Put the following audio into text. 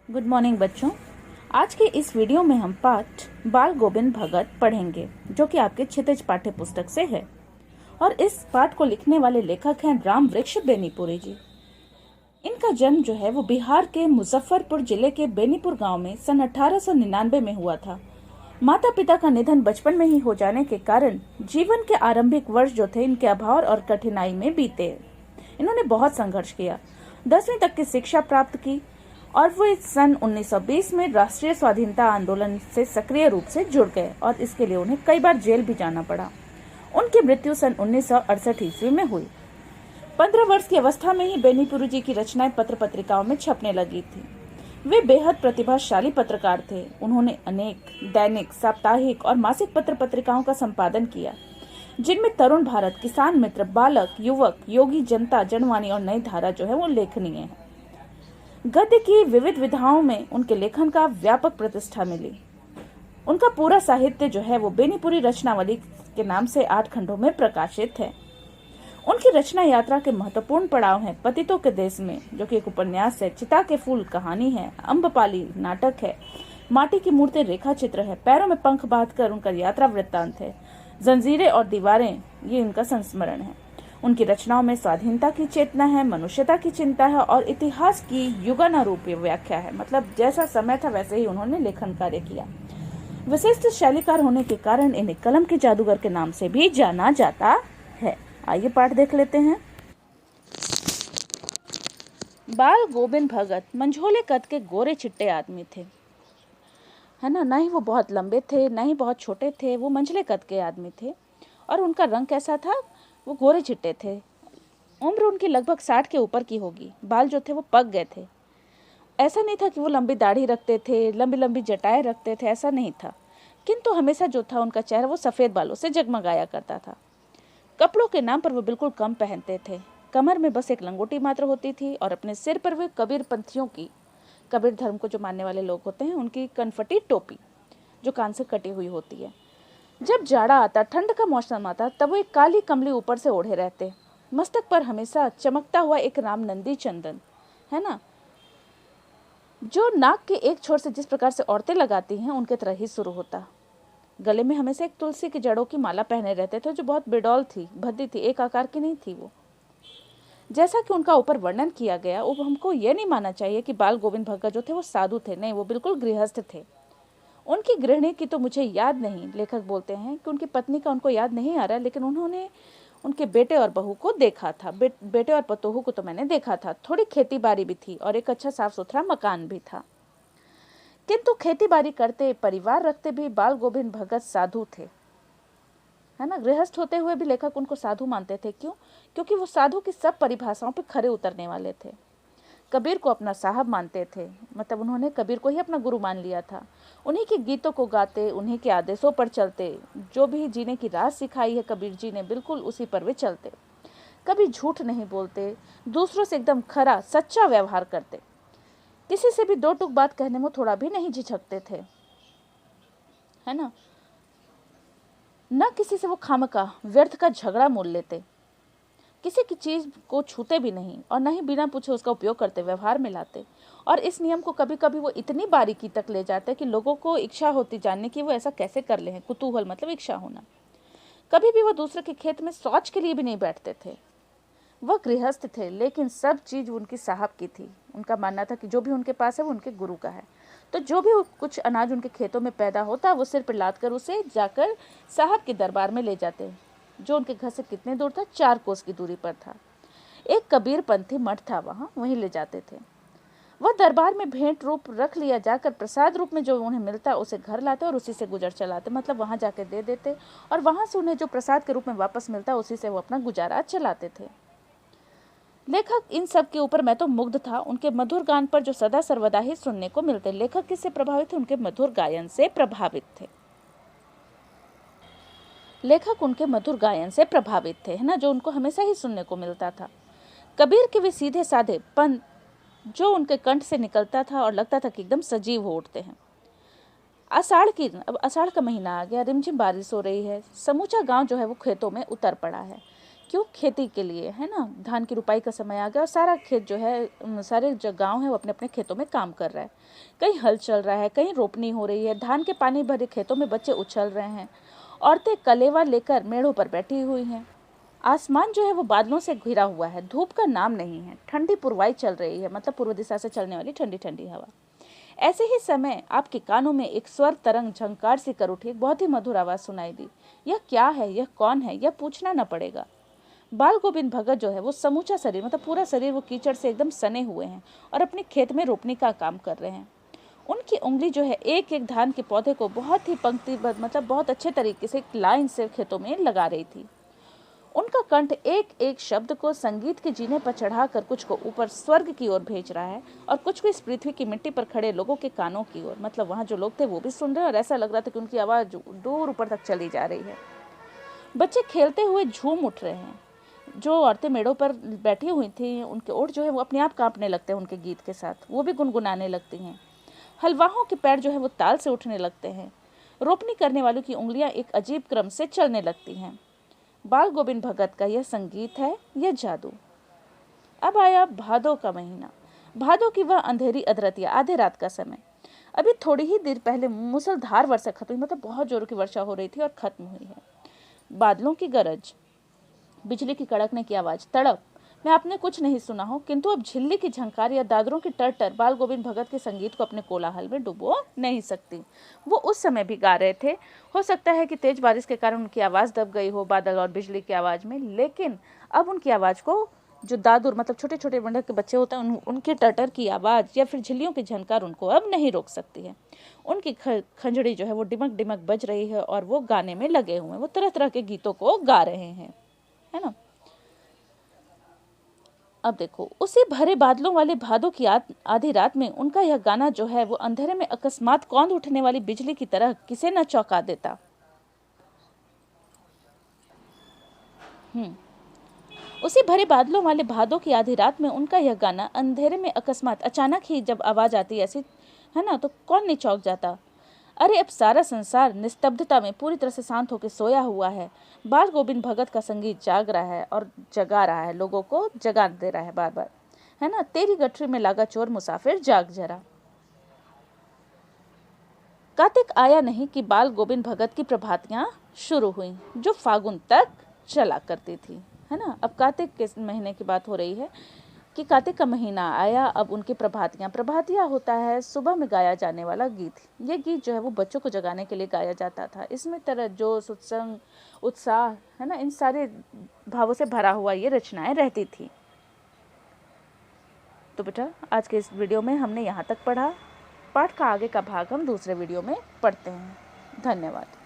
Good morning बच्चों। आज के इस वीडियो में हम पाठ बाल गोविंद भगत पढ़ेंगे, जो कि आपके क्षितिज पाठ्य पुस्तक से है। और इस पाठ को लिखने वाले लेखक हैं राम वृक्ष बेनीपुरी जी। इनका जन्म जो है वो बिहार के मुजफ्फरपुर जिले के बेनीपुर गांव में सन 1899 में हुआ था। माता पिता का निधन बचपन में ही हो जाने के कारण जीवन के आरंभिक वर्ष जो थे इनके अभाव और कठिनाई में बीते। इन्होंने बहुत संघर्ष किया, 10वीं तक की शिक्षा प्राप्त की और वो सन 1920 में राष्ट्रीय स्वाधीनता आंदोलन से सक्रिय रूप से जुड़ गए और इसके लिए उन्हें कई बार जेल भी जाना पड़ा। उनकी मृत्यु सन 1968 ईस्वी में हुई। 15 वर्ष की अवस्था में ही बेनीपुरी जी की रचनाएं पत्र पत्रिकाओं में छपने लगी थी। वे बेहद प्रतिभाशाली पत्रकार थे। उन्होंने अनेक दैनिक, साप्ताहिक और मासिक पत्र पत्रिकाओं का संपादन किया, जिनमें तरुण भारत, किसान मित्र, बालक, युवक, योगी जनता, जनवाणी और नई धारा जो है वो उल्लेखनीय है। गद्य की विविध विधाओं में उनके लेखन का व्यापक प्रतिष्ठा मिली। उनका पूरा साहित्य जो है वो बेनीपुरी रचनावली के नाम से 8 खंडों में प्रकाशित है। उनकी रचना यात्रा के महत्वपूर्ण पड़ाव हैं पतितों के देश में, जो कि एक उपन्यास है, चिता के फूल कहानी है, अम्बपाली नाटक है, माटी की मूर्ति रेखा चित्र है, पैरों में पंख बांधकर उनका यात्रा वृत्तांत है, जंजीरें और दीवारें ये उनका संस्मरण है। उनकी रचनाओं में स्वाधीनता की चेतना है, मनुष्यता की चिंता है और इतिहास की युगानुरूपी व्याख्या है। मतलब जैसा समय था वैसे ही उन्होंने लेखन कार्य किया। विशिष्ट शैलीकार होने के कारण इन्हें कलम के जादूगर के नाम से भी जाना जाता है। आइए पाठ देख लेते हैं। बाल गोविंद भगत मंझोले कद के गोरे चिट्टे आदमी थे, है ना। ना ही वो बहुत लंबे थे, ना ही बहुत छोटे थे, वो मंझले कद के आदमी थे। और उनका रंग कैसा था? वो गोरे चिट्टे थे। उम्र उनकी लगभग 60 के ऊपर की होगी। बाल जो थे वो पक गए थे। ऐसा नहीं था कि वो लंबी दाढ़ी रखते थे, लंबी लंबी जटाएं रखते थे, ऐसा नहीं था। किंतु हमेशा जो था उनका चेहरा वो सफ़ेद बालों से जगमगाया करता था। कपड़ों के नाम पर वो बिल्कुल कम पहनते थे। कमर में बस एक लंगोटी मात्र होती थी और अपने सिर पर वे कबीर पंथियों की, कबीर धर्म को जो मानने वाले लोग होते हैं उनकी कनफटी टोपी जो कान से कटी हुई होती है। जब जाड़ा आता, ठंड का मौसम आता, तब वो एक काली कमली ऊपर से ओढ़े रहते। मस्तक पर हमेशा चमकता हुआ एक राम नंदी चंदन, है ना, जो नाक के एक छोर से जिस प्रकार से औरतें लगाती हैं उनके तरह ही शुरू होता। गले में हमेशा एक तुलसी की जड़ों की माला पहने रहते थे, जो बहुत बेडौल थी, भद्दी थी, एक आकार की नहीं थी वो। जैसा कि उनका ऊपर वर्णन किया गया, वो हमको ये नहीं मानना चाहिए कि बाल गोविंद भगत जो थे वो साधु थे। नहीं, वो बिल्कुल गृहस्थ थे। उनकी गृहिणी की तो मुझे याद नहीं, लेखक बोलते हैं कि उनकी पत्नी का उनको याद नहीं आ रहा, लेकिन उन्होंने उनके बेटे और बहू को देखा था। बेटे और पतोहू को तो मैंने देखा था। थोड़ी खेती बाड़ी भी थी और एक अच्छा साफ सुथरा मकान भी था। किंतु खेती बाड़ी करते, परिवार रखते भी बाल गोविंद भगत साधु थे, है ना। गृहस्थ होते हुए भी लेखक उनको साधु मानते थे। क्यों? क्योंकि वो साधु की सब परिभाषाओं पर खरे उतरने वाले थे। कबीर को अपना साहब मानते थे, मतलब उन्होंने कबीर को ही अपना गुरु मान लिया था। उन्हीं के गीतों को गाते, उन्हीं के आदेशों पर चलते। जो भी जीने की राह सिखाई है कबीर जी ने, बिल्कुल उसी पर वे चलते। कभी झूठ नहीं बोलते, दूसरों से एकदम खरा सच्चा व्यवहार करते। किसी से भी दो टूक बात कहने में थोड़ा भी नहीं झिझकते थे, है ना। न किसी से वो खामखा व्यर्थ का झगड़ा मोल लेते। किसी की चीज़ को छूते भी नहीं और न ही बिना पूछे उसका उपयोग करते, व्यवहार में लाते। और इस नियम को कभी कभी वो इतनी बारीकी तक ले जाते कि लोगों को इच्छा होती जानने की वो ऐसा कैसे कर ले हैं। कुतूहल मतलब इच्छा होना। कभी भी वो दूसरे के खेत में शौच के लिए भी नहीं बैठते थे। वह गृहस्थ थे, लेकिन सब चीज़ उनकी साहब की थी। उनका मानना था कि जो भी उनके पास है वो उनके गुरु का है। तो जो भी कुछ अनाज उनके खेतों में पैदा होता वो सिर पर लाद कर उसे जाकर साहब के दरबार में ले जाते, जो उनके घर से कितने दूर था? 4 कोस की दूरी पर था। एक कबीर पंथी मठ था, वहीं ले जाते थे। वह दरबार में भेंट रूप रख लिया जाकर प्रसाद रूप में जो उन्हें मिलता उसे घर लाते और उसी से गुजर चलाते। मतलब वहां जाकर दे देते और वहां से उन्हें जो प्रसाद के रूप में वापस मिलता उसी से वो अपना गुजारा चलाते थे। लेखक इन सब के ऊपर मैं तो मुग्ध था। उनके मधुर गान पर जो सदा सर्वदा ही सुनने को मिलते। लेखक किससे प्रभावित थे? उनके मधुर गायन से प्रभावित थे। लेखक उनके मधुर गायन से प्रभावित थे, है ना, जो उनको हमेशा ही सुनने को मिलता था। कबीर के वे सीधे साधे पन जो उनके कंठ से निकलता था और लगता था कि एकदम सजीव हो उठते हैं। अब आषाढ़ का महीना आ गया, रिमझिम बारिश हो रही है। समूचा गांव जो है वो खेतों में उतर पड़ा है। क्यों? खेती के लिए, है ना। धान की रुपाई का समय आ गया और सारा खेत जो है, सारे जो गाँव है वो अपने अपने खेतों में काम कर रहा है। कहीं हल चल रहा है, कहीं रोपनी हो रही है, धान के पानी भरे खेतों में बच्चे उछल रहे हैं, औरतें कलेवा लेकर मेड़ों पर बैठी हुई हैं। आसमान जो है वो बादलों से घिरा हुआ है, धूप का नाम नहीं है, ठंडी पुरवाई चल रही है, मतलब पूर्व दिशा से चलने वाली ठंडी ठंडी हवा। ऐसे ही समय आपके कानों में एक स्वर तरंग झंकार सी कर उठी, एक बहुत ही मधुर आवाज सुनाई दी। यह क्या है, यह कौन है, यह पूछना न पड़ेगा। बाल गोविंद भगत जो है वो समूचा शरीर, मतलब पूरा शरीर वो कीचड़ से एकदम सने हुए हैं और अपने खेत में रोपनी का काम कर रहे हैं। उनकी उंगली जो है एक एक धान के पौधे को बहुत ही पंक्तिबद्ध, मतलब बहुत अच्छे तरीके से एक लाइन से खेतों में लगा रही थी। उनका कंठ एक एक शब्द को संगीत के जीने पर चढ़ाकर कुछ को ऊपर स्वर्ग की ओर भेज रहा है और कुछ को इस पृथ्वी की मिट्टी पर खड़े लोगों के कानों की ओर, मतलब वहाँ जो लोग थे वो भी सुन रहे हैं और ऐसा लग रहा था कि उनकी आवाज़ दूर ऊपर तक चली जा रही है। बच्चे खेलते हुए झूम उठ रहे हैं। जो औरतें मेड़ों पर बैठी हुई थी उनके ओठ जो है वो अपने आप कांपने लगते हैं उनके गीत के साथ, वो भी गुनगुनाने लगती हैं। हलवाहों के पैर जो है वो ताल से उठने लगते हैं। रोपनी करने वालों की उंगलियां एक अजीब क्रम से चलने लगती हैं। बाल गोविंद भगत का यह संगीत है, यह जादू। अब आया भादों का महीना, भादों की वह अंधेरी अधरतिया, आधे रात का समय। अभी थोड़ी ही देर पहले मूसलाधार वर्षा खत्म हुई, मतलब बहुत जोरों की वर्षा हो रही थी और खत्म हुई है। बादलों की गरज, बिजली की कड़कने की आवाज, तड़प में आपने कुछ नहीं सुना हो, किंतु अब झिल्ली की झंकार या दादरों की टर बाल गोविंद भगत के संगीत को अपने कोलाहल में डुबो नहीं सकती। वो उस समय भी गा रहे थे। हो सकता है कि तेज बारिश के कारण उनकी आवाज़ दब गई हो बादल और बिजली की आवाज़ में, लेकिन अब उनकी आवाज़ को जो दादुर, मतलब छोटे छोटे मेंढक के बच्चे होते हैं, उनके टटर की आवाज़ या फिर झिल्लियों की झनकार उनको अब नहीं रोक सकती है। उनकी खंजड़ी जो है वो डिमक डिमक बज रही है और वो गाने में लगे हुए हैं, वो तरह तरह के गीतों को गा रहे हैं, है ना। अब देखो, उसी भरे बादलों वाले भादों की आधी रात में उनका यह गाना जो है वो अंधेरे में अकस्मात कौंध उठने वाली बिजली की तरह किसे न चौंका देता। उसी भरे बादलों वाले भादों की आधी रात में उनका यह गाना अंधेरे में अकस्मात, अचानक ही जब आवाज आती ऐसी, है ना, तो कौन नहीं चौंक जाता। अरे अब सारा संसार निस्तब्धता में पूरी तरह से शांत होकर सोया हुआ है। बाल गोविंद भगत का संगीत जाग रहा है और जगा रहा है, लोगों को जगा दे रहा है बार बार, है ना। तेरी गठरी में लागा चोर मुसाफिर जाग जरा। कार्तिक आया नहीं कि बाल गोविंद भगत की प्रभातियां शुरू हुई, जो फागुन तक चला करती थी, है ना। अब कार्तिक के महीने की बात हो रही है कि कार्तिक का महीना आया। अब उनकी प्रभातियां होता है सुबह में गाया जाने वाला गीत। ये गीत जो है वो बच्चों को जगाने के लिए गाया जाता था। इसमें तरह जोश, उत्साह, है ना, इन सारे भावों से भरा हुआ ये रचनाएं रहती थी। तो बेटा आज के इस वीडियो में हमने यहाँ तक पढ़ा। पाठ का आगे का भाग हम दूसरे वीडियो में पढ़ते हैं। धन्यवाद।